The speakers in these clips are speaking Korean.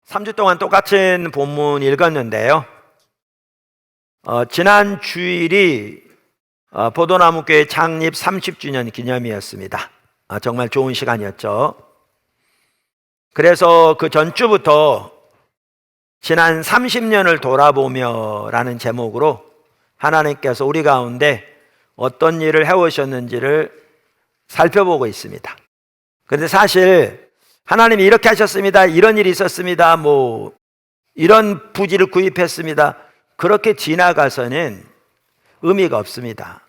3주 동안 똑같은 본문 읽었는데요. 지난 주일이 포도나무교회 창립 30주년 기념이었습니다. 정말 좋은 시간이었죠. 그래서 그 전주부터 지난 30년을 돌아보며 라는 제목으로 하나님께서 우리 가운데 어떤 일을 해오셨는지를 살펴보고 있습니다. 그런데 사실 하나님이 이렇게 하셨습니다, 이런 일이 있었습니다, 이런 부지를 구입했습니다, 그렇게 지나가서는 의미가 없습니다.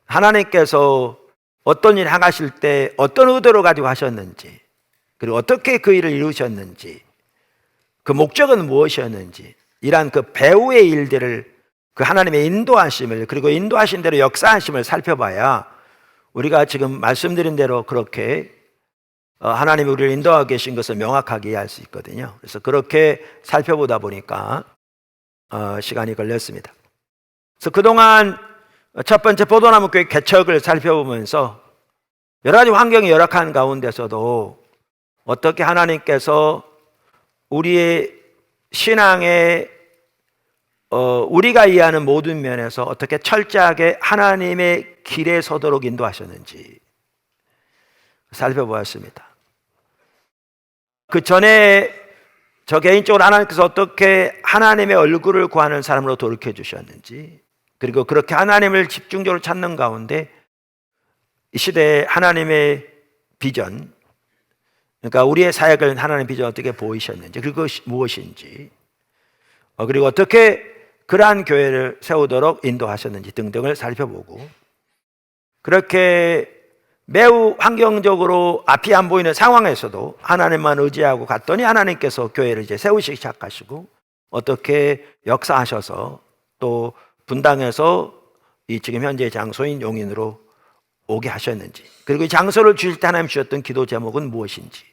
하나님께서 어떤 일을 행하실 때 어떤 의도를 가지고 하셨는지, 그리고 어떻게 그 일을 이루셨는지, 그 목적은 무엇이었는지, 이러한 그 배후의 일들을, 그 하나님의 인도하심을, 그리고 인도하신 대로 역사하심을 살펴봐야 우리가 지금 말씀드린 대로 그렇게 하나님이 우리를 인도하고 계신 것을 명확하게 이해할 수 있거든요. 그래서 그렇게 살펴보다 보니까 시간이 걸렸습니다. 그래서 그동안 첫 번째 포도나무 교회 개척을 살펴보면서 여러 가지 환경이 열악한 가운데서도 어떻게 하나님께서 우리의 신앙에 우리가 이해하는 모든 면에서 어떻게 철저하게 하나님의 길에 서도록 인도하셨는지 살펴보았습니다. 그 전에 저 개인적으로 하나님께서 어떻게 하나님의 얼굴을 구하는 사람으로 돌이켜 주셨는지, 그리고 그렇게 하나님을 집중적으로 찾는 가운데 이 시대에 하나님의 비전, 그러니까 우리의 사역을 하나님의 비전 어떻게 보이셨는지, 그리고 그것이 무엇인지, 그리고 어떻게 그러한 교회를 세우도록 인도하셨는지 등등을 살펴보고, 그렇게 매우 환경적으로 앞이 안 보이는 상황에서도 하나님만 의지하고 갔더니 하나님께서 교회를 이제 세우시기 시작하시고 어떻게 역사하셔서 또 분당에서 이 지금 현재의 장소인 용인으로 오게 하셨는지, 그리고 이 장소를 주실 때 하나님 주셨던 기도 제목은 무엇인지,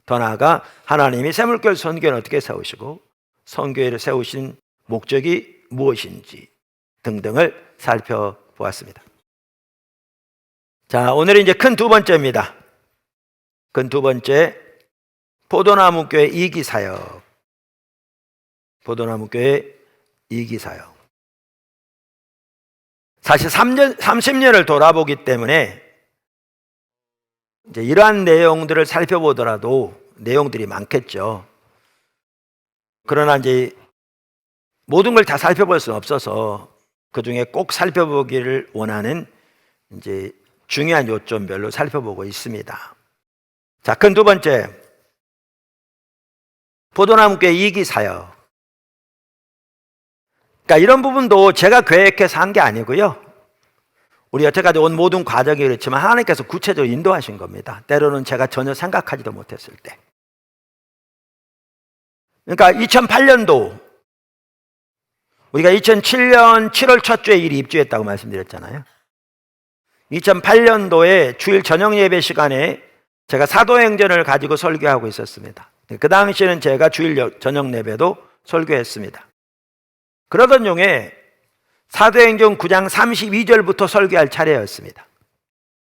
더 나아가 하나님이 샘물교회 선교회를 어떻게 세우시고 선교회를 세우신 목적이 무엇인지 등등을 살펴보았습니다. 자, 오늘은 이제 큰 두 번째입니다. 큰 두 번째, 포도나무 교회 2기 사역. 포도나무 교회 2기 사역. 사실 30년을 돌아보기 때문에 이제 이러한 내용들을 살펴보더라도 내용들이 많겠죠. 그러나 이제 모든 걸 다 살펴볼 수는 없어서 그 중에 꼭 살펴보기를 원하는 이제 중요한 요점별로 살펴보고 있습니다. 자, 큰 두 번째, 포도나무교회 2기 사역. 그러니까 이런 부분도 제가 계획해서 한 게 아니고요, 우리 여태까지 온 모든 과정이 그렇지만 하나님께서 구체적으로 인도하신 겁니다. 때로는 제가 전혀 생각하지도 못했을 때. 그러니까 2008년도 우리가 2007년 7월 첫 주에 일이 입주했다고 말씀드렸잖아요. 2008년도에 주일 저녁 예배 시간에 제가 사도행전을 가지고 설교하고 있었습니다. 그 당시에는 제가 주일 저녁 예배도 설교했습니다. 그러던 중에 사도행전 9장 32절부터 설교할 차례였습니다.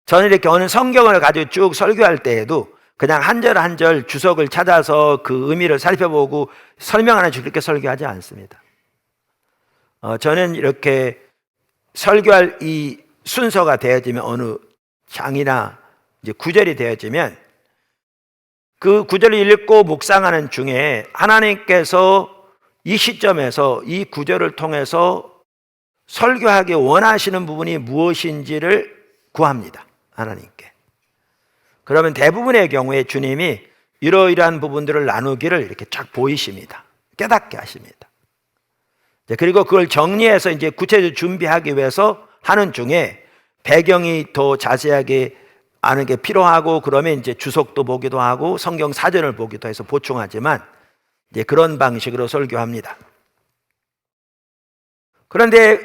저는 이렇게 어느 성경을 가지고 쭉 설교할 때에도 그냥 한 절 한 절 주석을 찾아서 그 의미를 살펴보고 설명하는 식 그렇게 설교하지 않습니다. 저는 이렇게 설교할 이 순서가 되어지면, 어느 장이나 이제 구절이 되어지면 그 구절을 읽고 묵상하는 중에 하나님께서 이 시점에서 이 구절을 통해서 설교하기 원하시는 부분이 무엇인지를 구합니다, 하나님께. 그러면 대부분의 경우에 주님이 이러이러한 부분들을 나누기를 이렇게 쫙 보이십니다. 깨닫게 하십니다. 그리고 그걸 정리해서 이제 구체적으로 준비하기 위해서 하는 중에 배경이 더 자세하게 아는 게 필요하고, 그러면 이제 주석도 보기도 하고 성경 사전을 보기도 해서 보충하지만 이제 그런 방식으로 설교합니다. 그런데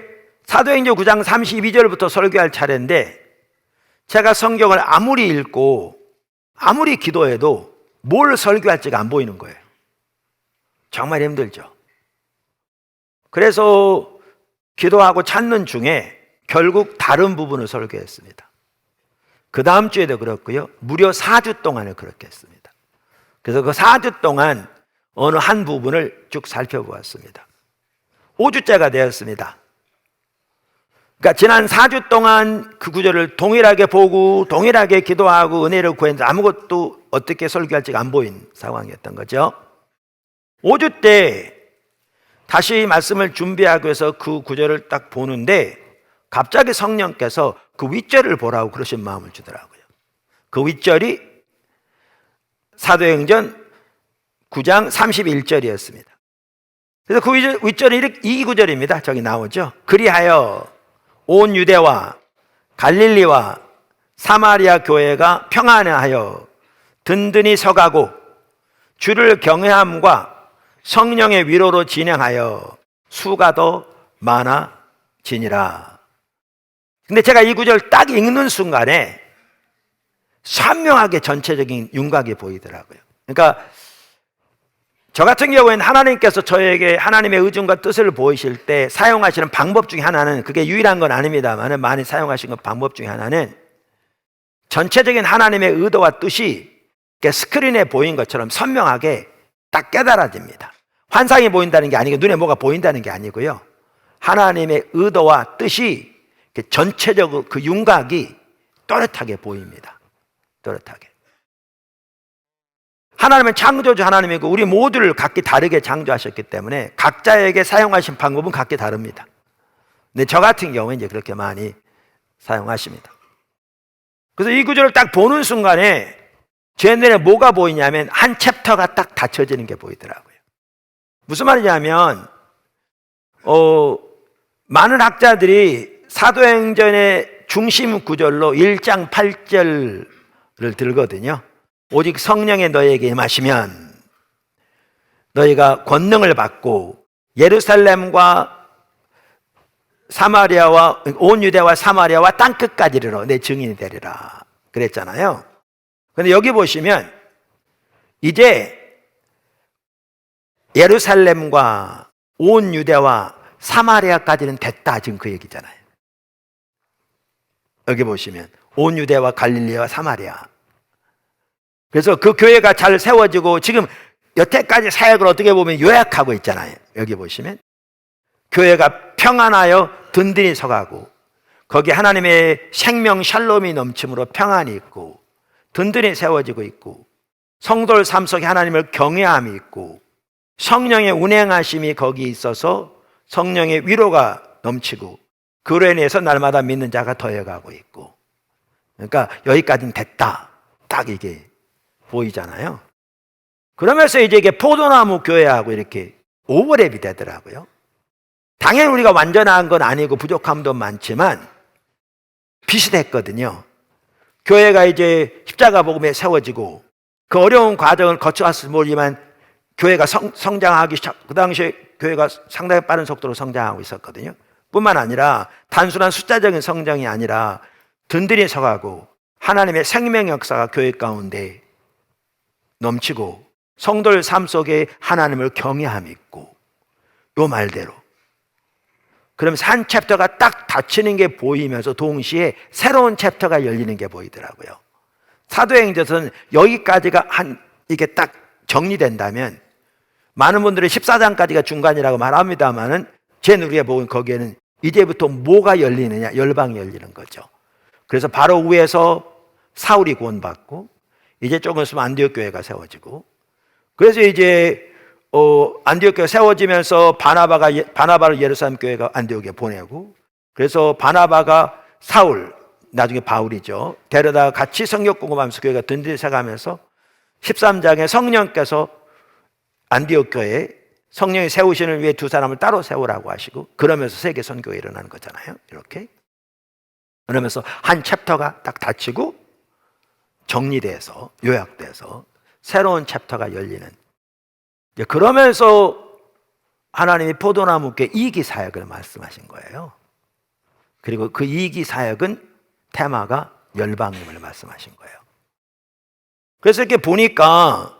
사도행전 9장 32절부터 설교할 차례인데 제가 성경을 아무리 읽고 아무리 기도해도 뭘 설교할지가 안 보이는 거예요. 정말 힘들죠. 그래서 기도하고 찾는 중에 결국 다른 부분을 설교했습니다. 그 다음 주에도 그렇고요, 무려 4주 동안을 그렇게 했습니다. 그래서 그 4주 동안 어느 한 부분을 쭉 살펴보았습니다. 5주째가 되었습니다. 그러니까 지난 4주 동안 그 구절을 동일하게 보고 동일하게 기도하고 은혜를 구했는데 아무것도 어떻게 설교할지가 안 보인 상황이었던 거죠. 5주 때 다시 말씀을 준비하기 위해서 그 구절을 딱 보는데 갑자기 성령께서 그 윗절을 보라고 그러신 마음을 주더라고요. 그 윗절이 사도행전 9장 31절이었습니다. 그래서 그 윗절이 이 구절입니다. 저기 나오죠. 그리하여 온 유대와 갈릴리와 사마리아 교회가 평안하여 든든히 서가고 주를 경외함과 성령의 위로로 진행하여 수가 더 많아지니라. 근데 제가 이 구절 딱 읽는 순간에 선명하게 전체적인 윤곽이 보이더라고요. 그러니까 저 같은 경우에는 하나님께서 저에게 하나님의 의중과 뜻을 보이실 때 사용하시는 방법 중에 하나는, 그게 유일한 건 아닙니다만 많이 사용하시는 방법 중에 하나는 전체적인 하나님의 의도와 뜻이 스크린에 보인 것처럼 선명하게 딱 깨달아집니다. 환상이 보인다는 게 아니고 눈에 뭐가 보인다는 게 아니고요, 하나님의 의도와 뜻이 전체적으로 그 윤곽이 또렷하게 보입니다. 또렷하게. 하나님은 창조주 하나님이고 우리 모두를 각기 다르게 창조하셨기 때문에 각자에게 사용하신 방법은 각기 다릅니다. 근데 저 같은 경우에 이제 그렇게 많이 사용하십니다. 그래서 이 구절을 딱 보는 순간에 제 눈에 뭐가 보이냐면 한 챕터가 딱 닫혀지는 게 보이더라고요. 무슨 말이냐면 많은 학자들이 사도행전의 중심 구절로 1장 8절을 들거든요. 오직 성령의 너희에게 임하시면 너희가 권능을 받고 예루살렘과 사마리아와 온 유대와 사마리아와 땅끝까지 이르러 내 증인이 되리라 그랬잖아요. 그런데 여기 보시면 이제 예루살렘과 온 유대와 사마리아까지는 됐다, 지금 그 얘기잖아요. 여기 보시면 온 유대와 갈릴리와 사마리아. 그래서 그 교회가 잘 세워지고 지금 여태까지 사역을 어떻게 보면 요약하고 있잖아요. 여기 보시면 교회가 평안하여 든든히 서가고 거기 하나님의 생명 샬롬이 넘침으로 평안이 있고 든든히 세워지고 있고 성도의 삶 속에 하나님을 경외함이 있고 성령의 운행하심이 거기 있어서 성령의 위로가 넘치고 그로 인해서 날마다 믿는 자가 더해가고 있고, 그러니까 여기까지는 됐다, 딱 이게 보이잖아요. 그러면서 이제 이게 포도나무 교회하고 이렇게 오버랩이 되더라고요. 당연히 우리가 완전한 건 아니고 부족함도 많지만 비슷했거든요. 교회가 이제 십자가 복음에 세워지고 그 어려운 과정을 거쳐왔을 모르지만 교회가 성장하기 시작, 그 당시에 교회가 상당히 빠른 속도로 성장하고 있었거든요. 뿐만 아니라 단순한 숫자적인 성장이 아니라 든든히 서가고 하나님의 생명 역사가 교회 가운데 넘치고 성도의 삶 속에 하나님을 경외함이 있고, 요 말대로 그러면서 한 챕터가 딱 닫히는 게 보이면서 동시에 새로운 챕터가 열리는 게 보이더라고요. 사도행전은 여기까지가 이게 딱 정리된다면 많은 분들은 14장까지가 중간이라고 말합니다만은 제 눈에 보면 거기에는 이제부터 뭐가 열리느냐, 열방이 열리는 거죠. 그래서 바로 위에서 사울이 구원받고 이제 조금 있으면 안디옥 교회가 세워지고, 그래서 이제 안디옥 교회가 세워지면서 바나바를 예루살렘 교회가 안디옥에 보내고, 그래서 바나바가 사울, 나중에 바울이죠, 데려다 같이 성경 공부하면서 교회가 든든히 세가면서 13장에 성령께서 안디옥 교회에 성령이 세우시는 위해 두 사람을 따로 세우라고 하시고, 그러면서 세계 선교가 일어나는 거잖아요. 이렇게 그러면서 한 챕터가 딱 닫히고 정리돼서 요약돼서 새로운 챕터가 열리는, 그러면서 하나님이 포도나무께 이기 사역을 말씀하신 거예요. 그리고 그 이기 사역은 테마가 열방임을 말씀하신 거예요. 그래서 이렇게 보니까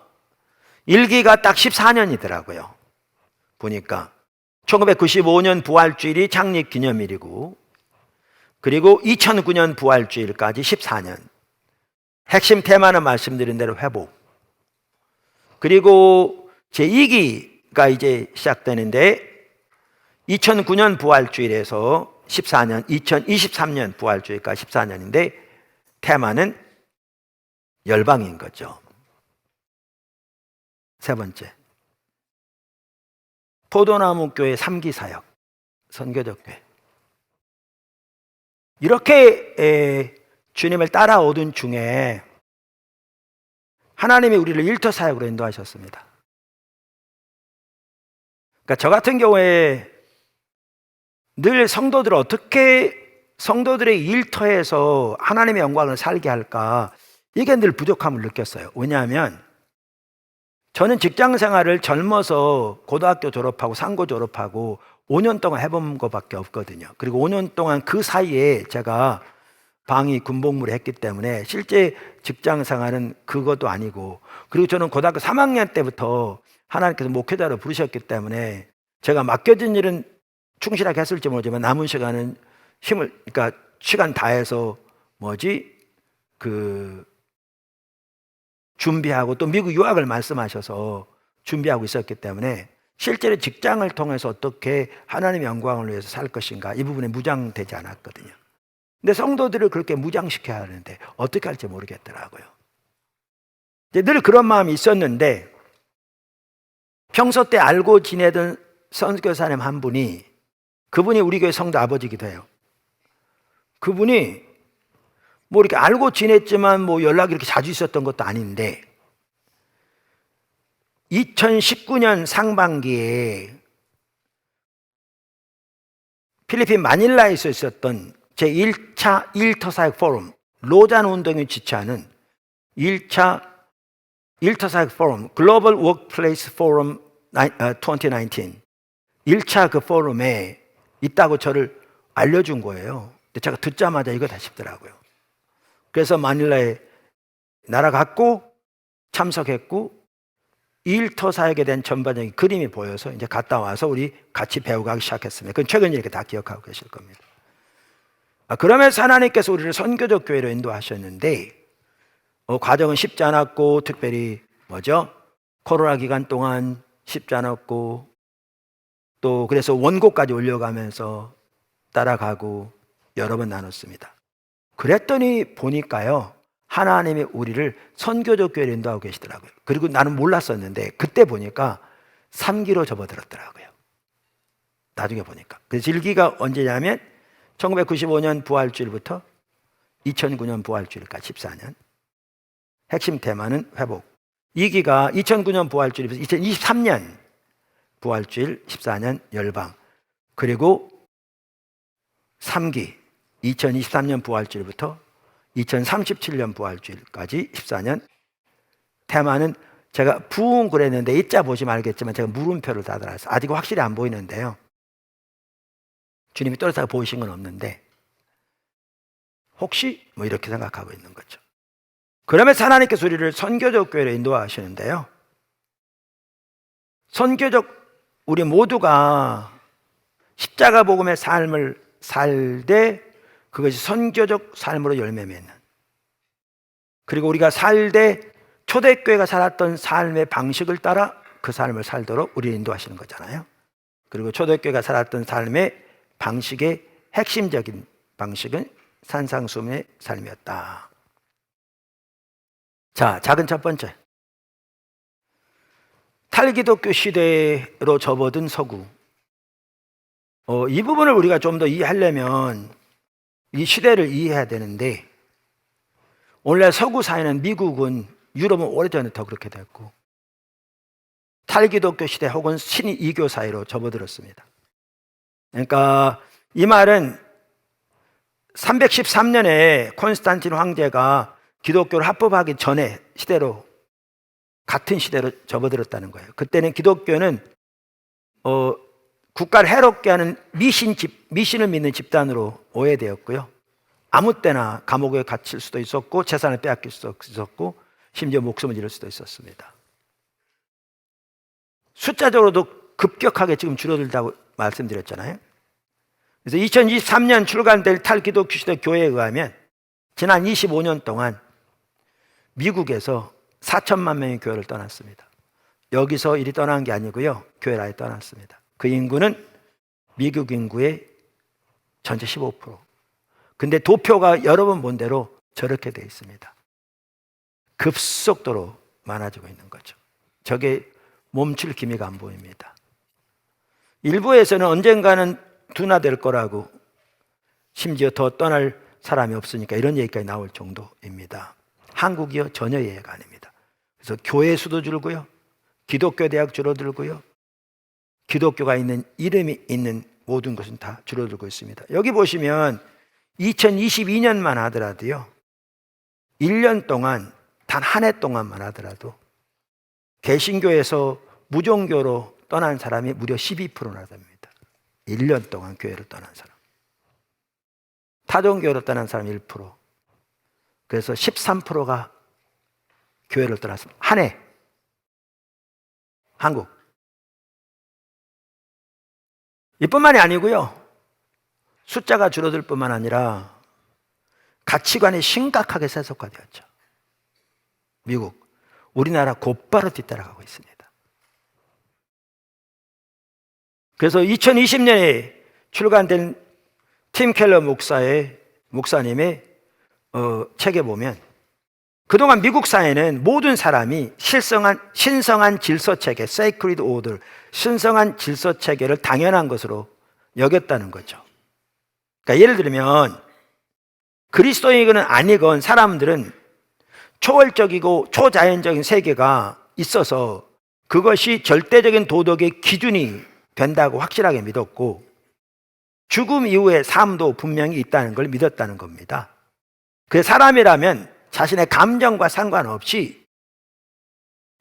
일기가 딱 14년이더라고요. 보니까 1995년 부활주일이 창립 기념일이고, 그리고 2009년 부활주일까지 14년. 핵심 테마는 말씀드린 대로 회복. 그리고 제2기가 이제 시작되는데 2009년 부활주일에서 14년, 2023년 부활주일까지 14년인데 테마는 열방인 거죠. 세 번째, 포도나무 교회 3기 사역, 선교적 교회. 이렇게 주님을 따라오던 중에 하나님이 우리를 일터 사역으로 인도하셨습니다. 그러니까 저 같은 경우에 늘 성도들을 어떻게 성도들의 일터에서 하나님의 영광을 살게 할까, 이게 늘 부족함을 느꼈어요. 왜냐하면 저는 직장 생활을 젊어서 고등학교 졸업하고 상고 졸업하고 5년 동안 해본 것밖에 없거든요. 그리고 5년 동안 그 사이에 제가 방위 군복무를 했기 때문에 실제 직장 생활은 그것도 아니고, 그리고 저는 고등학교 3학년 때부터 하나님께서 목회자로 부르셨기 때문에 제가 맡겨진 일은 충실하게 했을지 모르지만 남은 시간은 그러니까 시간 다해서 준비하고, 또 미국 유학을 말씀하셔서 준비하고 있었기 때문에 실제로 직장을 통해서 어떻게 하나님의 영광을 위해서 살 것인가, 이 부분에 무장되지 않았거든요. 근데 성도들을 그렇게 무장시켜야 하는데 어떻게 할지 모르겠더라고요. 늘 그런 마음이 있었는데 평소 때 알고 지내던 선교사님 한 분이, 그분이 우리 교회 성도 아버지기도 해요. 그분이 이렇게 알고 지냈지만 연락이 이렇게 자주 있었던 것도 아닌데 2019년 상반기에 필리핀 마닐라에서 있었던 제1차 일터사역 포럼, 로잔 운동이 지체하는 1차 일터사역 포럼, 글로벌 워크플레이스 포럼 2019, 1차 그 포럼에 있다고 저를 알려준 거예요. 근데 제가 듣자마자 이거다 싶더라고요. 그래서 마닐라에 날아갔고 참석했고, 일터 사역에 대한 전반적인 그림이 보여서 이제 갔다 와서 우리 같이 배워가기 시작했습니다. 그건 최근에 이렇게 다 기억하고 계실 겁니다. 그러면서 하나님께서 우리를 선교적 교회로 인도하셨는데 과정은 쉽지 않았고, 특별히 코로나 기간 동안 쉽지 않았고, 또 그래서 원고까지 올려가면서 따라가고 여러 번 나눴습니다. 그랬더니 보니까요, 하나님이 우리를 선교적 교회로 인도하고 계시더라고요. 그리고 나는 몰랐었는데 그때 보니까 3기로 접어들었더라고요. 나중에 보니까. 그래서 1기가 언제냐면 1995년 부활주일부터 2009년 부활주일까지 14년. 핵심 테마는 회복. 2기가 2009년 부활주일부터 2023년 부활주일 14년 열방. 그리고 3기 2023년 부활주일부터 2037년 부활주일까지 14년. 테마는 제가 부흥 그랬는데 이자 보시면 알겠지만 제가 물음표를 다 달았어요. 아직 확실히 안 보이는데요. 주님이 또렷하게 보이신 건 없는데 혹시 이렇게 생각하고 있는 거죠. 그러면서 하나님께서 우리를 선교적 교회로 인도하시는데요. 선교적, 우리 모두가 십자가 복음의 삶을 살되 그것이 선교적 삶으로 열매 맺는, 그리고 우리가 살되 초대교회가 살았던 삶의 방식을 따라 그 삶을 살도록 우리를 인도하시는 거잖아요. 그리고 초대교회가 살았던 삶의 방식의 핵심적인 방식은 산상수훈의 삶이었다. 자, 작은 첫 번째, 탈기독교 시대로 접어든 서구. 이 부분을 우리가 좀 더 이해하려면 이 시대를 이해해야 되는데, 원래 서구 사회는, 미국은, 유럽은 오래전부터 그렇게 됐고 탈기독교 시대 혹은 신이교 사회로 접어들었습니다. 그러니까 이 말은 313년에 콘스탄틴 황제가 기독교를 합법하기 전에 시대로, 같은 시대로 접어들었다는 거예요. 그때는 기독교는 국가를 해롭게 하는 미신을 믿는 집단으로 오해되었고요. 아무 때나 감옥에 갇힐 수도 있었고 재산을 빼앗길 수도 있었고 심지어 목숨을 잃을 수도 있었습니다. 숫자적으로도 급격하게 지금 줄어들다고 말씀드렸잖아요. 그래서 2023년 출간될 탈기독교 시대 교회에 의하면 지난 25년 동안 미국에서 4천만 명의 교회를 떠났습니다. 여기서 이리 떠난 게 아니고요. 교회를 아예 떠났습니다. 그 인구는 미국 인구의 전체 15%. 근데 도표가 여러분 본 대로 저렇게 돼 있습니다. 급속도로 많아지고 있는 거죠. 저게 멈출 기미가 안 보입니다. 일부에서는 언젠가는 둔화될 거라고, 심지어 더 떠날 사람이 없으니까 이런 얘기까지 나올 정도입니다. 한국이요, 전혀 이해가 아닙니다. 그래서 교회 수도 줄고요, 기독교 대학 줄어들고요, 기독교가 있는 이름이 있는 모든 것은 다 줄어들고 있습니다. 여기 보시면 2022년만 하더라도요, 1년 동안 단 한 해 동안만 하더라도 개신교에서 무종교로 떠난 사람이 무려 12%나 됩니다. 1년 동안 교회를 떠난 사람. 타종교로 떠난 사람 1%. 그래서 13%가 교회를 떠났습니다. 한 해. 한국. 이뿐만이 아니고요, 숫자가 줄어들 뿐만 아니라 가치관이 심각하게 세속화되었죠. 미국, 우리나라 곧바로 뒤따라가고 있습니다. 그래서 2020년에 출간된 팀 켈러 목사님의 책에 보면, 그동안 미국 사회는 모든 사람이 신성한 질서체계, sacred order, 신성한 질서체계를 당연한 것으로 여겼다는 거죠. 그러니까 예를 들면 그리스도인이건 아니건 사람들은 초월적이고 초자연적인 세계가 있어서 그것이 절대적인 도덕의 기준이 된다고 확실하게 믿었고, 죽음 이후의 삶도 분명히 있다는 걸 믿었다는 겁니다. 그 사람이라면 자신의 감정과 상관없이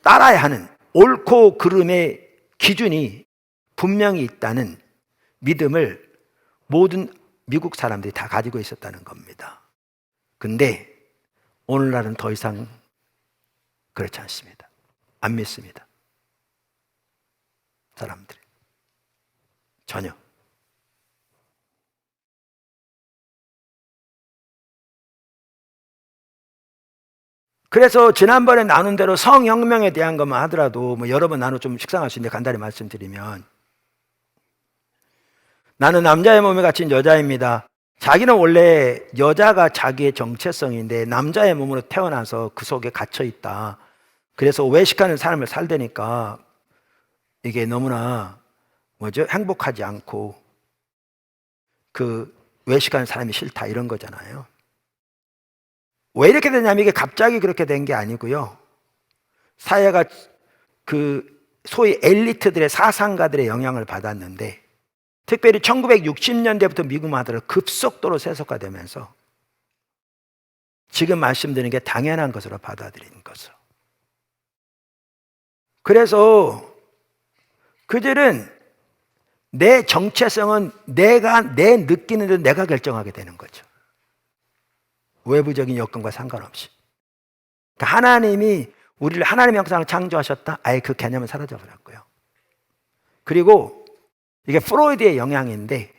따라야 하는 옳고 그름의 기준이 분명히 있다는 믿음을 모든 미국 사람들이 다 가지고 있었다는 겁니다. 근데 오늘날은 더 이상 그렇지 않습니다. 안 믿습니다. 사람들이 전혀. 그래서 지난번에 나눈 대로 성혁명에 대한 것만 하더라도 여러 번 나눠 좀 식상할 수 있는데 간단히 말씀드리면, 나는 남자의 몸에 갇힌 여자입니다. 자기는 원래 여자가 자기의 정체성인데 남자의 몸으로 태어나서 그 속에 갇혀 있다. 그래서 외식하는 삶을 살다니까 이게 너무나 행복하지 않고 그 외식하는 사람이 싫다, 이런 거잖아요. 왜 이렇게 되냐면 이게 갑자기 그렇게 된 게 아니고요, 사회가 그 소위 엘리트들의 사상가들의 영향을 받았는데, 특별히 1960년대부터 미국 아들은 급속도로 세속화되면서 지금 말씀드리는 게 당연한 것으로 받아들인 것으로. 그래서 그들은 내 정체성은 내 느끼는 대로 내가 결정하게 되는 거죠. 외부적인 여건과 상관없이. 그러니까 하나님이 우리를 하나님의 형상으로 창조하셨다? 아예 그 개념은 사라져 버렸고요. 그리고 이게 프로이드의 영향인데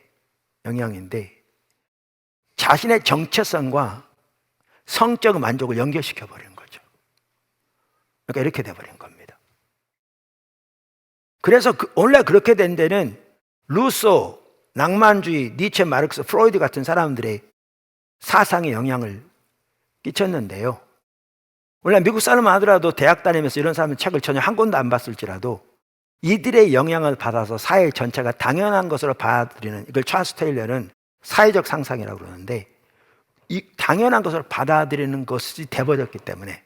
자신의 정체성과 성적 만족을 연결시켜 버린 거죠. 그러니까 이렇게 돼 버린 겁니다. 그래서 원래 그렇게 된 데는 루소, 낭만주의, 니체, 마르크스, 프로이드 같은 사람들의 사상에 영향을 끼쳤는데요, 원래 미국 사람 하더라도 대학 다니면서 이런 사람은 책을 전혀 한 권도 안 봤을지라도 이들의 영향을 받아서 사회 전체가 당연한 것으로 받아들이는, 이걸 찰스 테일러는 사회적 상상이라고 그러는데, 이 당연한 것으로 받아들이는 것이 돼버렸기 때문에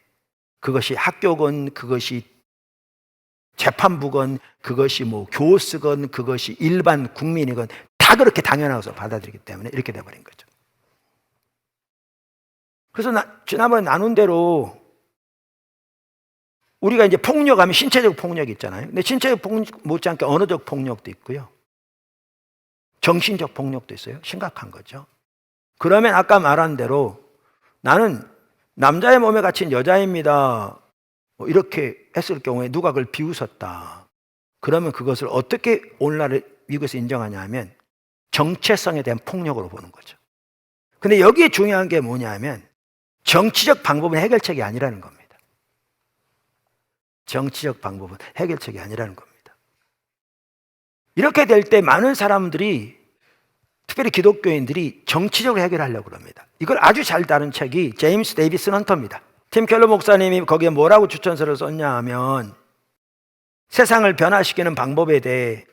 그것이 학교건, 그것이 재판부건, 그것이 교수건, 그것이 일반 국민이건 다 그렇게 당연한 것으로 받아들이기 때문에 이렇게 돼버린 거죠. 그래서 지난번에 나눈 대로 우리가 이제 폭력하면 신체적 폭력이 있잖아요. 근데 신체적 폭력 못지않게 언어적 폭력도 있고요, 정신적 폭력도 있어요. 심각한 거죠. 그러면 아까 말한 대로 나는 남자의 몸에 갇힌 여자입니다, 이렇게 했을 경우에 누가 그걸 비웃었다. 그러면 그것을 어떻게 오늘날 미국에서 인정하냐 하면 정체성에 대한 폭력으로 보는 거죠. 근데 여기에 중요한 게 뭐냐 하면 정치적 방법은 해결책이 아니라는 겁니다. 정치적 방법은 해결책이 아니라는 겁니다. 이렇게 될 때 많은 사람들이, 특별히 기독교인들이 정치적으로 해결하려고 합니다. 이걸 아주 잘 다룬 책이 제임스 데이비스 헌터입니다. 팀 켈러 목사님이 거기에 뭐라고 추천서를 썼냐 하면, 세상을 변화시키는 방법에 대해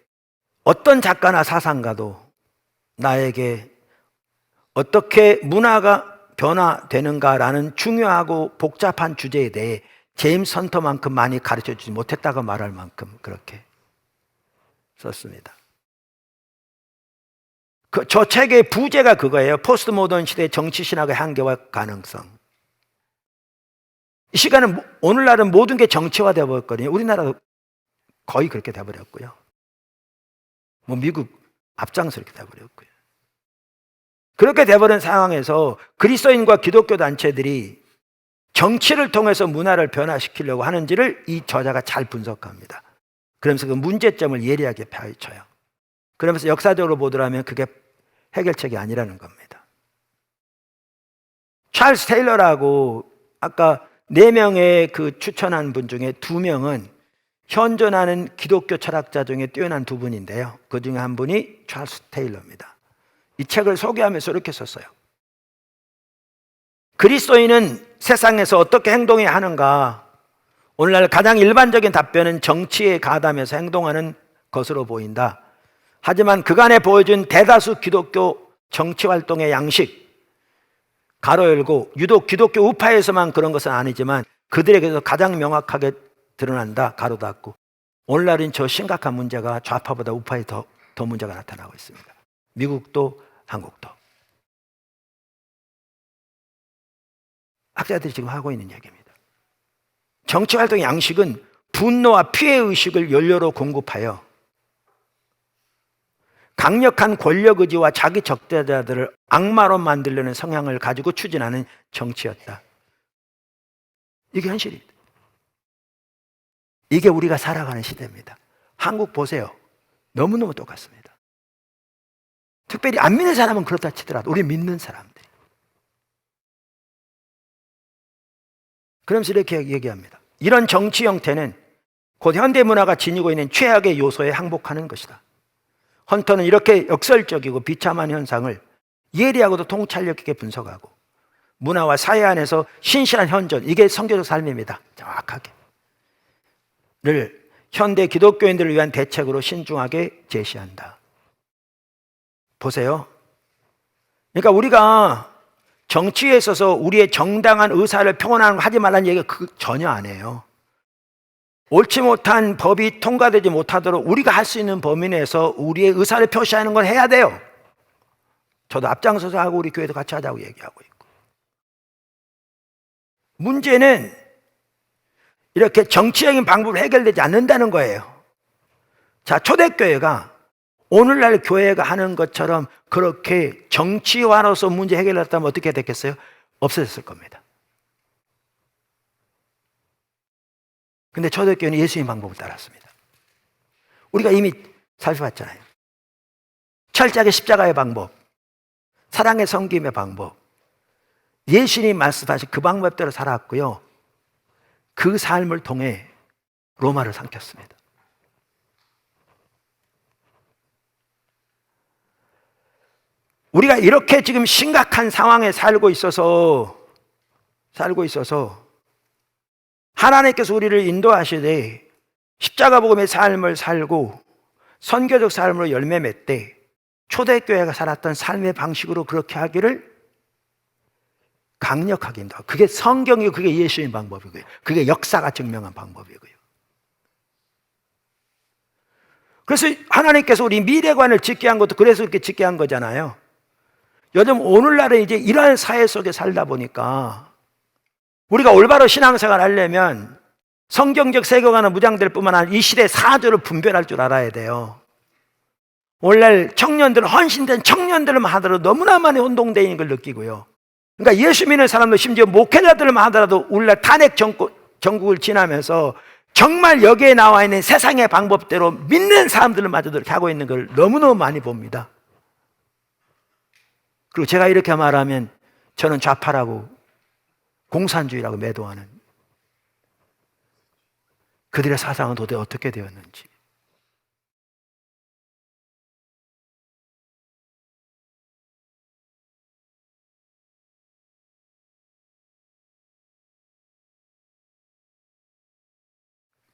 어떤 작가나 사상가도 나에게 어떻게 문화가 변화되는가라는 중요하고 복잡한 주제에 대해 제임스 헌터만큼 많이 가르쳐주지 못했다고 말할 만큼 그렇게 썼습니다. 저 책의 부제가 그거예요. 포스트 모던 시대의 정치신학의 한계와 가능성. 이 시간은, 오늘날은 모든 게 정치화되어 버렸거든요. 우리나라도 거의 그렇게 돼버렸고요. 미국 앞장서 이렇게 돼버렸고요. 그렇게 돼버린 상황에서 그리스도인과 기독교 단체들이 정치를 통해서 문화를 변화시키려고 하는지를 이 저자가 잘 분석합니다. 그러면서 그 문제점을 예리하게 파헤쳐요. 그러면서 역사적으로 보더라면 그게 해결책이 아니라는 겁니다. 찰스 테일러라고 아까 4명의 그 추천한 분 중에 2명은 현존하는 기독교 철학자 중에 뛰어난 2분인데요. 그 중에 한 분이 찰스 테일러입니다. 이 책을 소개하면서 이렇게 썼어요. 그리스도인은 세상에서 어떻게 행동해야 하는가? 오늘날 가장 일반적인 답변은 정치에 가담해서 행동하는 것으로 보인다. 하지만 그간에 보여준 대다수 기독교 정치활동의 양식, 가로 열고, 유독 기독교 우파에서만 그런 것은 아니지만 그들에게서 가장 명확하게 드러난다, 가로 닫고. 오늘날은 저 심각한 문제가 좌파보다 우파에 더 문제가 나타나고 있습니다. 미국도 한국도. 학자들이 지금 하고 있는 얘기입니다. 정치활동의 양식은 분노와 피해의식을 연료로 공급하여 강력한 권력의지와 자기 적대자들을 악마로 만들려는 성향을 가지고 추진하는 정치였다. 이게 현실입니다. 이게 우리가 살아가는 시대입니다. 한국 보세요. 너무너무 똑같습니다. 특별히 안 믿는 사람은 그렇다 치더라도 우리 믿는 사람들이. 그러면서 이렇게 얘기합니다. 이런 정치 형태는 곧 현대문화가 지니고 있는 최악의 요소에 항복하는 것이다. 헌터는 이렇게 역설적이고 비참한 현상을 예리하고도 통찰력 있게 분석하고, 문화와 사회 안에서 신실한 현존, 이게 성교적 삶입니다. 정확하게 를 현대 기독교인들을 위한 대책으로 신중하게 제시한다. 보세요. 그러니까 우리가 정치에 있어서 우리의 정당한 의사를 표현하는 거 하지 말라는 얘기가 전혀 안 해요. 옳지 못한 법이 통과되지 못하도록 우리가 할 수 있는 범위 내에서 우리의 의사를 표시하는 건 해야 돼요. 저도 앞장서서 하고 우리 교회도 같이 하자고 얘기하고 있고. 문제는 이렇게 정치적인 방법으로 해결되지 않는다는 거예요. 자, 초대교회가 오늘날 교회가 하는 것처럼 그렇게 정치화로서 문제 해결했다면 어떻게 됐겠어요? 없어졌을 겁니다. 근데 초대교회는 예수님 방법을 따랐습니다. 우리가 이미 살펴봤잖아요. 철저하게 십자가의 방법, 사랑의 섬김의 방법, 예수님이 말씀하신 그 방법대로 살았고요. 그 삶을 통해 로마를 삼켰습니다. 우리가 이렇게 지금 심각한 상황에 살고 있어서 하나님께서 우리를 인도하시되 십자가 복음의 삶을 살고 선교적 삶으로 열매 맺되 초대교회가 살았던 삶의 방식으로 그렇게 하기를 강력하게 인도하고, 그게 성경이고 그게 예수님 방법이고요. 그게 역사가 증명한 방법이고요. 그래서 하나님께서 우리 미래관을 짓게 한 것도 그래서 그렇게 짓게 한 거잖아요. 요즘 오늘날에 이제 이러한 사회 속에 살다 보니까 우리가 올바로 신앙생활 하려면 성경적 세계관은 무장될 뿐만 아니라 이 시대의 사조를 분별할 줄 알아야 돼요. 오늘날 청년들은 헌신된 청년들만 하더라도 너무나 많이 혼동되어 있는 걸 느끼고요. 그러니까 예수 믿는 사람도 심지어 목회자들만 하더라도 오늘날 탄핵 전국을 지나면서 정말 여기에 나와 있는 세상의 방법대로 믿는 사람들마저도 이렇게 하고 있는 걸 너무너무 많이 봅니다. 그리고 제가 이렇게 말하면 저는 좌파라고 공산주의라고 매도하는, 그들의 사상은 도대체 어떻게 되었는지.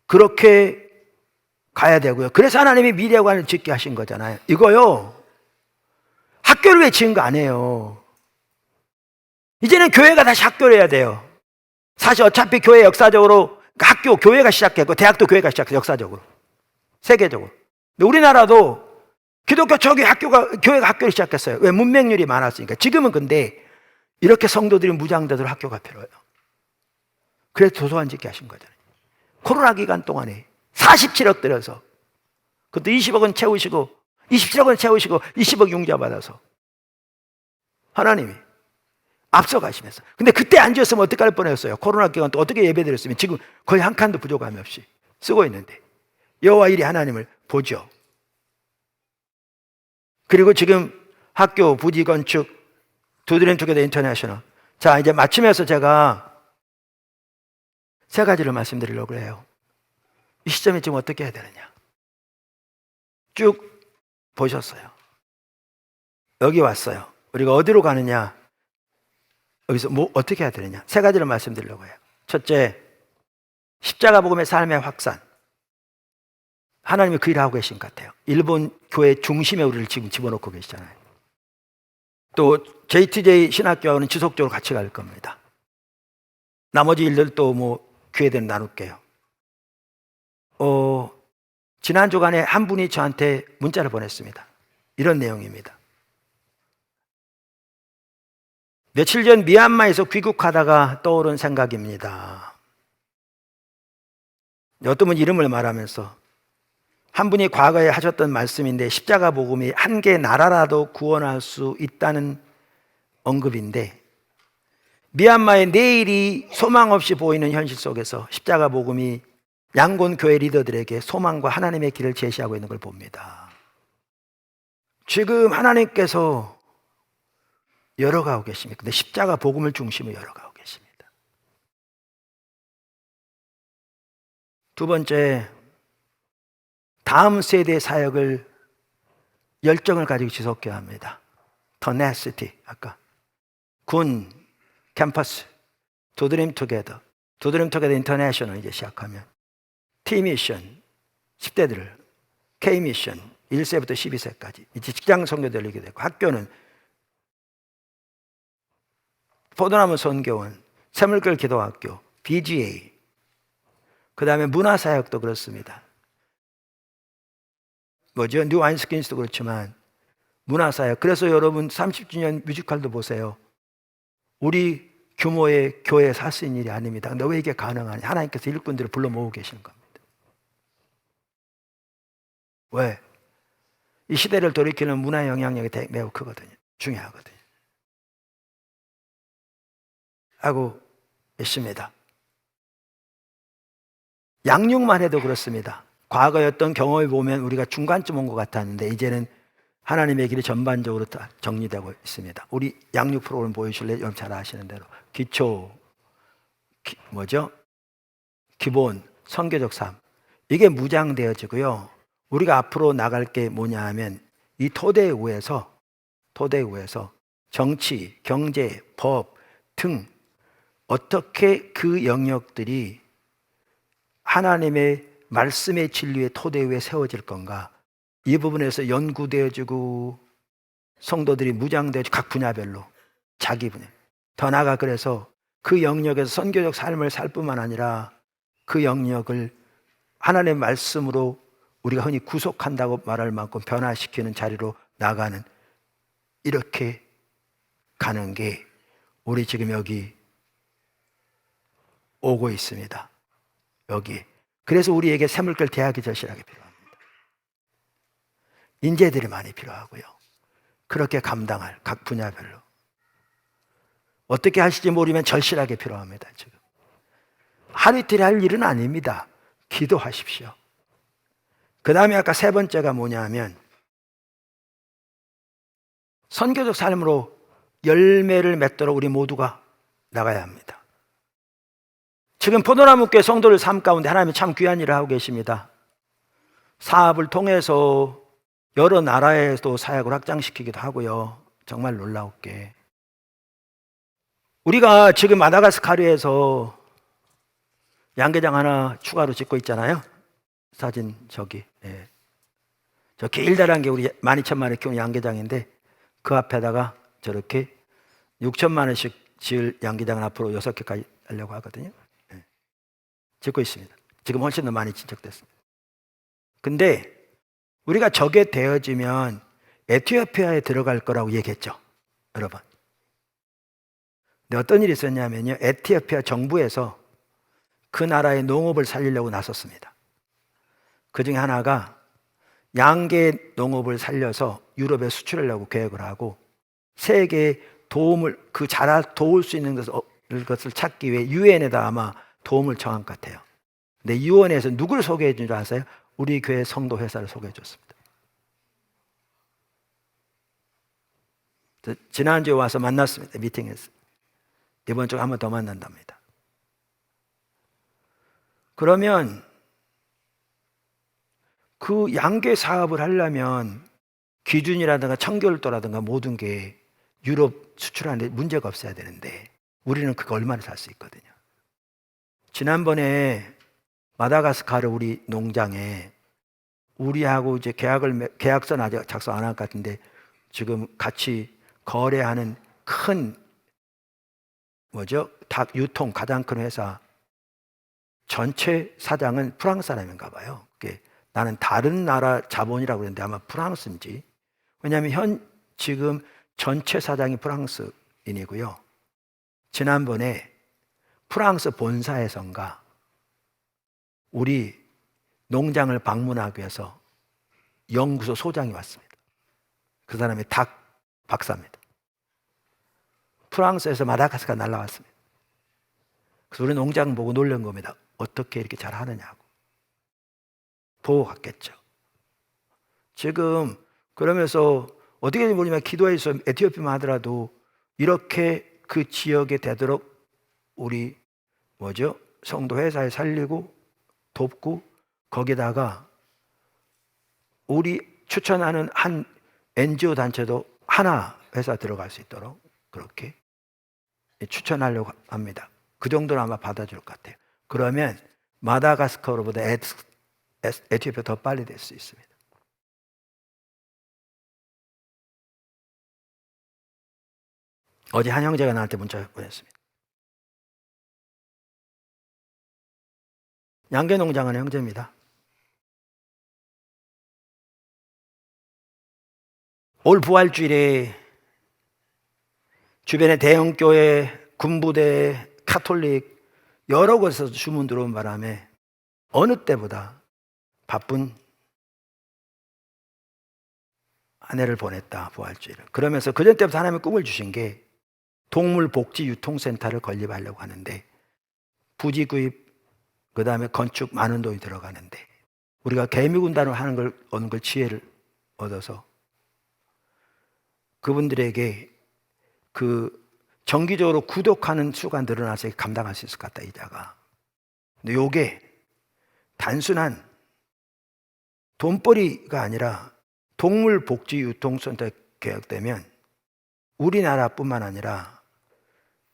그렇게 가야 되고요. 그래서 하나님이 미래관을 짓게 하신 거잖아요. 이거요, 학교를 왜 지은 거 아니에요. 이제는 교회가 다시 학교를 해야 돼요. 사실 어차피 교회 역사적으로 학교, 교회가 시작했고 대학도 교회가 시작했어요. 역사적으로, 세계적으로. 근데 우리나라도 기독교 초기 교회가 학교를 시작했어요. 왜? 문맹률이 많았으니까. 지금은 근데 이렇게 성도들이 무장되도록 학교가 필요해요. 그래서 도서관 짓게 하신 거잖아요. 코로나 기간 동안에 47억 들여서, 그것도 20억은 채우시고 27억은 채우시고 20억 융자 받아서 하나님이 앞서가시면서. 근데 그때 안 지었으면 어떡할 뻔했어요. 코로나 기간 또 어떻게 예배드렸으면 지금 거의 한 칸도 부족함이 없이 쓰고 있는데 여호와 일이 하나님을 보죠. 그리고 지금 학교 부지 건축 두드림 투게더 인터내셔널. 자, 이제 마치면서 제가 세 가지를 말씀드리려고 해요. 이 시점에 지금 어떻게 해야 되느냐. 쭉 보셨어요. 여기 왔어요. 우리가 어디로 가느냐, 여기서 뭐 어떻게 해야 되느냐. 세 가지를 말씀드리려고 해요. 첫째, 십자가 복음의 삶의 확산. 하나님이 그 일을 하고 계신 것 같아요. 일본 교회 중심에 우리를 지금 집어넣고 계시잖아요. 또 JTJ 신학교는 지속적으로 같이 갈 겁니다. 나머지 일들도 뭐 기회되면 나눌게요. 지난 주간에 한 분이 저한테 문자를 보냈습니다. 이런 내용입니다. 며칠 전 미얀마에서 귀국하다가 떠오른 생각입니다. 어떤 분 이름을 말하면서 한 분이 과거에 하셨던 말씀인데, 십자가 복음이 한 개 나라라도 구원할 수 있다는 언급인데, 미얀마의 내일이 소망 없이 보이는 현실 속에서 십자가 복음이 양곤 교회 리더들에게 소망과 하나님의 길을 제시하고 있는 걸 봅니다. 지금 하나님께서 열어가고 계십니다. 근데 십자가 복음을 중심으로 열어가고 계십니다. 두 번째, 다음 세대의 사역을 열정을 가지고 지속해야 합니다. tenacity, 아까 군, 캠퍼스, 두드림 투게더 인터내셔널 이제 시작하면 T미션 10대들을, K미션 1세부터 12세까지 이제 직장 선교 들리게 되고, 학교는 포도나무 선교원, 샘물결 기도학교, BGA, 그 다음에 문화사역도 그렇습니다. 뭐죠? 뉴 와인스킨스도 그렇지만 문화사역. 그래서 여러분 30주년 뮤지컬도 보세요. 우리 규모의 교회에서 할 수 있는 일이 아닙니다. 근데 왜 이게 가능하냐? 하나님께서 일꾼들을 불러 모으고 계시는 겁니다. 왜? 이 시대를 돌이키는 문화 영향력이 매우 크거든요. 중요하거든요. 하고 있습니다. 양육만 해도 그렇습니다. 과거의 어떤 경험을 보면 우리가 중간쯤 온 것 같았는데 이제는 하나님의 길이 전반적으로 다 정리되고 있습니다. 우리 양육 프로그램 보여주실래요? 여러분 잘 아시는 대로 기초, 기본, 선교적 삶, 이게 무장되어지고요. 우리가 앞으로 나갈 게 뭐냐 하면 이 토대 위에서 정치, 경제, 법 등 어떻게 그 영역들이 하나님의 말씀의 진리의 토대 위에 세워질 건가, 이 부분에서 연구되어지고 성도들이 무장되어지고 각 분야별로 자기 분야, 더 나아가 그래서 그 영역에서 선교적 삶을 살 뿐만 아니라 그 영역을 하나님의 말씀으로 우리가 흔히 구속한다고 말할 만큼 변화시키는 자리로 나가는, 이렇게 가는 게 우리 지금 여기 오고 있습니다. 여기. 그래서 우리에게 샘물결 대학이 절실하게 필요합니다. 인재들이 많이 필요하고요. 그렇게 감당할 각 분야별로 어떻게 하실지 모르면 절실하게 필요합니다. 지금 하루 이틀 할 일은 아닙니다. 기도하십시오. 그 다음에 아까 세 번째가 뭐냐 하면 선교적 삶으로 열매를 맺도록 우리 모두가 나가야 합니다. 지금 포도나무교회 성도들 삶 가운데 하나님이 참 귀한 일을 하고 계십니다. 사업을 통해서 여러 나라에도 사역을 확장시키기도 하고요. 정말 놀라웠게. 우리가 지금 마다가스카르에서 양계장 하나 추가로 짓고 있잖아요. 사진 저기. 네. 저 길다란 게 우리 12,000마리 키우는 양계장인데 그 앞에다가 저렇게 6,000만 원씩 지을 양계장을 앞으로 6개까지 하려고 하거든요. 네. 짓고 있습니다. 지금 훨씬 더 많이 진척됐습니다. 근데 우리가 저게 되어지면 에티오피아에 들어갈 거라고 얘기했죠, 여러분. 근데 어떤 일이 있었냐면요, 에티오피아 정부에서 그 나라의 농업을 살리려고 나섰습니다. 그 중에 하나가 양계 농업을 살려서 유럽에 수출하려고 계획을 하고 세계에 도움을 도울 수 있는 것을 찾기 위해 유엔에다 아마 도움을 청한 것 같아요. 근데 유엔에서 누구를 소개해 준 줄 아세요? 우리 교회 성도 회사를 소개해 줬습니다. 지난주에 와서 만났습니다. 미팅에서. 이번 주에 한 번 더 만난답니다. 그러면 그 양계 사업을 하려면 기준이라든가 청결도라든가 모든 게 유럽 수출하는데 문제가 없어야 되는데 우리는 그거 얼마나 살 수 있거든요. 지난번에 마다가스카르 우리 농장에 우리하고 이제 계약서는 아직 작성 안 한 것 같은데 지금 같이 거래하는 큰 닭 유통 가장 큰 회사 전체 사장은 프랑스 사람인가 봐요. 나는 다른 나라 자본이라고 그랬는데 아마 프랑스인지. 왜냐하면 지금 전체 사장이 프랑스인이고요. 지난번에 프랑스 본사에선가 우리 농장을 방문하기 위해서 연구소 소장이 왔습니다. 그 사람이 닭 박사입니다. 프랑스에서 마다가스카르 날라왔습니다. 그래서 우리 농장 보고 놀란 겁니다. 어떻게 이렇게 잘하느냐고. 보고 갔겠죠. 지금 그러면서 어떻게 모르지만 기도해서 에티오피아만 하더라도 이렇게 그 지역에 되도록 우리 성도 회사에 살리고 돕고 거기다가 우리 추천하는 한 NGO 단체도 하나 회사 들어갈 수 있도록 그렇게 추천하려고 합니다. 그 정도는 아마 받아줄 것 같아요. 그러면 마다가스카르보다 에티오피아 더 빨리 될 수 있습니다. 어제 한 형제가 나한테 문자 보냈습니다. 양계 농장하는 형제입니다. 올 부활주일에 주변에 대형교회, 군부대, 카톨릭 여러 곳에서 주문 들어온 바람에 어느 때보다 바쁜 한 해를 보냈다, 부활주일을. 그러면서 그전 때부터 하나님의 꿈을 주신 게 동물복지유통센터를 건립하려고 하는데 부지 구입, 그 다음에 건축 많은 돈이 들어가는데 우리가 개미군단을 하는 걸 지혜를 얻어서 그분들에게 정기적으로 구독하는 수가 늘어나서 감당할 수 있을 것 같다, 이자가. 근데 요게 단순한 돈벌이가 아니라 동물복지유통센터 개혁되면 우리나라뿐만 아니라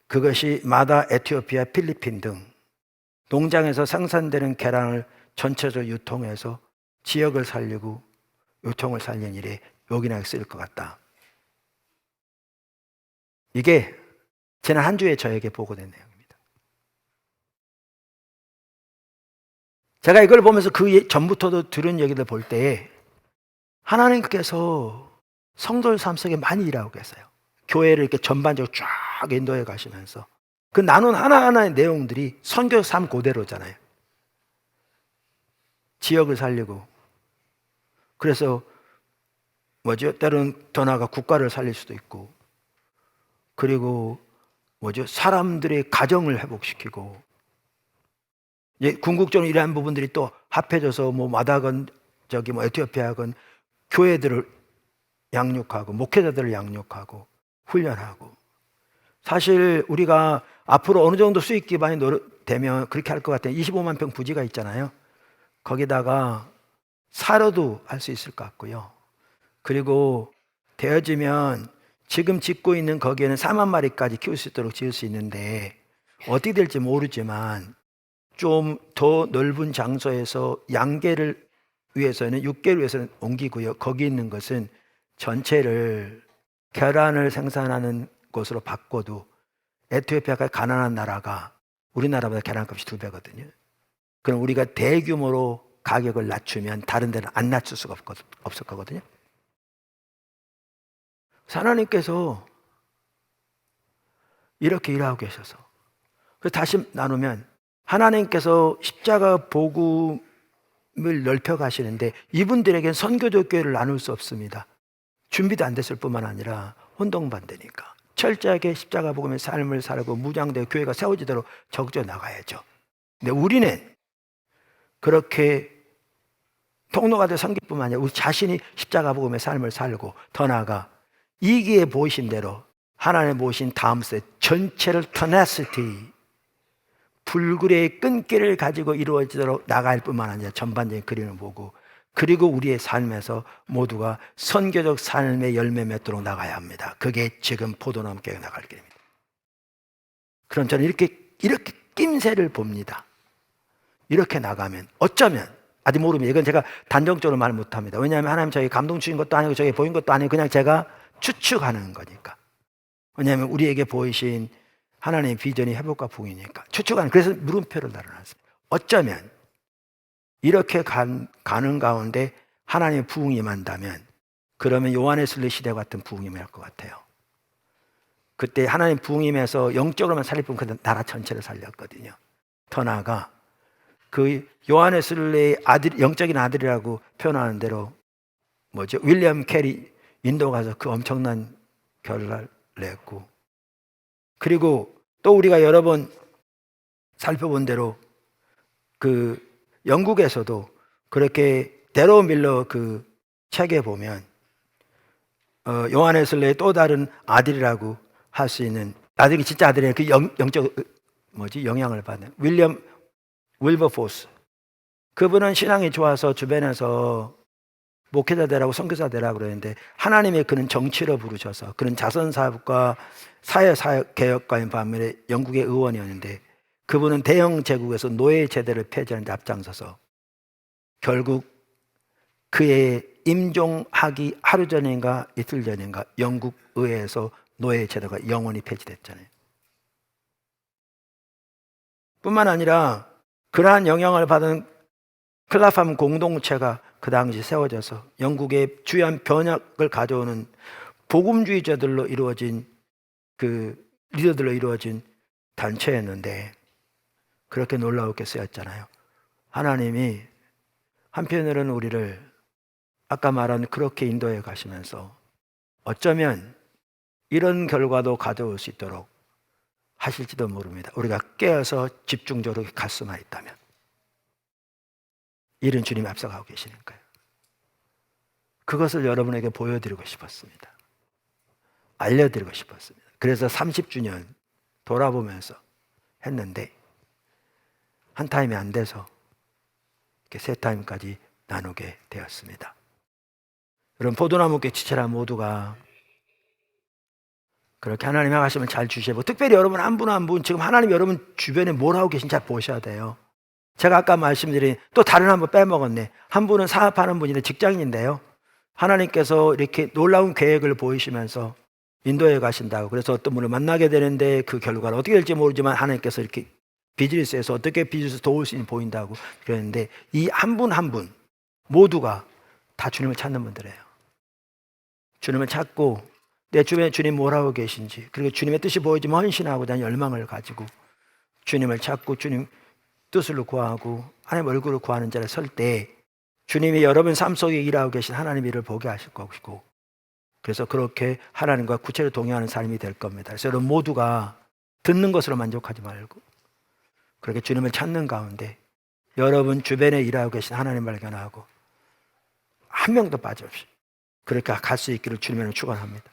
그것이 에티오피아, 필리핀 등 농장에서 생산되는 계란을 전체적으로 유통해서 지역을 살리고 유통을 살리는 일에 요긴하게 쓰일 것 같다. 이게 지난 한 주에 저에게 보고된 내용입니다. 제가 이걸 보면서 그 전부터도 들은 얘기들 볼 때에 하나님께서 성도들 삶 속에 많이 일하고 계세요. 교회를 이렇게 전반적으로 쫙 인도해 가시면서 그 나눈 하나하나의 내용들이 선교 삶 그대로잖아요. 지역을 살리고 그래서 때로는 더 나아가 국가를 살릴 수도 있고 그리고 사람들의 가정을 회복시키고 궁극적으로 이러한 부분들이 또 합해져서 마다건 에티오피아건 교회들을 양육하고 목회자들을 양육하고 훈련하고 사실 우리가 앞으로 어느 정도 수익 기반이 되면 그렇게 할 것 같아요. 25만 평 부지가 있잖아요. 거기다가 사료도 할 수 있을 것 같고요. 그리고 되어지면 지금 짓고 있는 거기에는 4만 마리까지 키울 수 있도록 지을 수 있는데 어떻게 될지 모르지만 좀 더 넓은 장소에서 양계를 위해서는, 육계를 위해서는 옮기고요. 거기 있는 것은 전체를 계란을 생산하는 곳으로 바꿔도 에티오피아가 가난한 나라가 우리나라보다 계란값이 2배거든요. 그럼 우리가 대규모로 가격을 낮추면 다른 데는 안 낮출 수가 없을 거거든요. 하나님께서 이렇게 일하고 계셔서, 그래서 다시 나누면 하나님께서 십자가 복음을 넓혀 가시는데 이분들에게는 선교적 교회를 나눌 수 없습니다. 준비도 안 됐을 뿐만 아니라 혼동반대니까 철저하게 십자가 복음의 삶을 살고 무장되어 교회가 세워지도록 적져 나가야죠. 근데 우리는 그렇게 통로가 될 선교뿐만 아니라 우리 자신이 십자가 복음의 삶을 살고 더 나아가 이기에 보이신 대로 하나님 보신 다음 세 전체를 테나시티, 불굴의 끈기를 가지고 이루어지도록 나갈 뿐만 아니라 전반적인 그림을 보고, 그리고 우리의 삶에서 모두가 선교적 삶의 열매 맺도록 나가야 합니다. 그게 지금 포도나무 교회 나갈 길입니다. 그럼 저는 이렇게 낌새를 봅니다. 이렇게 나가면 어쩌면, 아직 모릅니다. 이건 제가 단정적으로 말 못합니다. 왜냐하면 하나님 저에게 감동 주신 것도 아니고 저에게 보인 것도 아니고 그냥 제가 추측하는 거니까. 왜냐하면 우리에게 보이신 하나님의 비전이 회복과 부흥이니까 추측하는, 그래서 물음표를 달아놨습니다. 어쩌면 이렇게 가는 가운데 하나님의 부흥이 임한다면 그러면 요한의 순례 시대 같은 부흥이 임할 것 같아요. 그때 하나님 부흥이 임해서 영적으로만 살릴 뿐 그 나라 전체를 살렸거든요. 더 나아가 그 요한의 순례의 아들, 영적인 아들이라고 표현하는 대로 윌리엄 캐리 인도 가서 그 엄청난 결과를 냈고, 그리고 또 우리가 여러 번 살펴본 대로 그 영국에서도 그렇게 데로 밀러 그 책에 보면 요한의 순례의 또 다른 아들이라고 할 수 있는, 아들이 진짜 아들이에요. 그 영적 영향을 받는 윌리엄 윌버포스, 그분은 신앙이 좋아서 주변에서 목회자 되라고 선교사 되라고 그러는데 하나님의 그는 정치로 부르셔서, 그는 자선사업과 사회개혁가인 반면에 영국의 의원이었는데 그분은 대영 제국에서 노예 제도를 폐지하는 데 앞장서서 결국 그의 임종하기 하루 전인가 이틀 전인가 영국 의회에서 노예 제도가 영원히 폐지됐잖아요. 뿐만 아니라 그러한 영향을 받은 클라팜 공동체가 그 당시 세워져서 영국의 주요한 변혁을 가져오는 복음주의자들로 이루어진 그 리더들로 이루어진 단체였는데 그렇게 놀라웠게 쓰였잖아요. 하나님이 한편으로는 우리를 아까 말한 그렇게 인도해 가시면서 어쩌면 이런 결과도 가져올 수 있도록 하실지도 모릅니다. 우리가 깨어서 집중적으로 갈 수만 있다면. 이런 주님이 앞서가고 계시는 거예요. 그것을 여러분에게 보여드리고 싶었습니다. 알려드리고 싶었습니다. 그래서 30주년 돌아보면서 했는데 한 타임이 안 돼서 이렇게 세 타임까지 나누게 되었습니다. 여러분, 포도나무께 지체라 모두가 그렇게 하나님의 하심을 잘 주시고, 특별히 여러분 한 분 한 분 지금 하나님 여러분 주변에 뭘 하고 계신지 잘 보셔야 돼요. 제가 아까 말씀드린 또 다른 한 분 빼먹었네. 한 분은 사업하는 분인데 직장인인데요, 하나님께서 이렇게 놀라운 계획을 보이시면서 인도에 가신다고, 그래서 어떤 분을 만나게 되는데 그 결과는 어떻게 될지 모르지만 하나님께서 이렇게 비즈니스에서 어떻게 비즈니스 도울 수 있는지 보인다고 그랬는데, 이 한 분 한 분 모두가 다 주님을 찾는 분들이에요. 주님을 찾고 내 주변에 주님 뭘 하고 계신지, 그리고 주님의 뜻이 보이지만 헌신하고자 하는 열망을 가지고 주님을 찾고 주님 뜻을 구하고 하나님 얼굴을 구하는 자를 설 때 주님이 여러분 삶 속에 일하고 계신 하나님 일을 보게 하실 것이고, 그래서 그렇게 하나님과 구체로 동행하는 삶이 될 겁니다. 그래서 여러분 모두가 듣는 것으로 만족하지 말고 그렇게 주님을 찾는 가운데 여러분 주변에 일하고 계신 하나님 발견하고 한 명도 빠짐없이 그렇게 갈 수 있기를 주님을 축원합니다.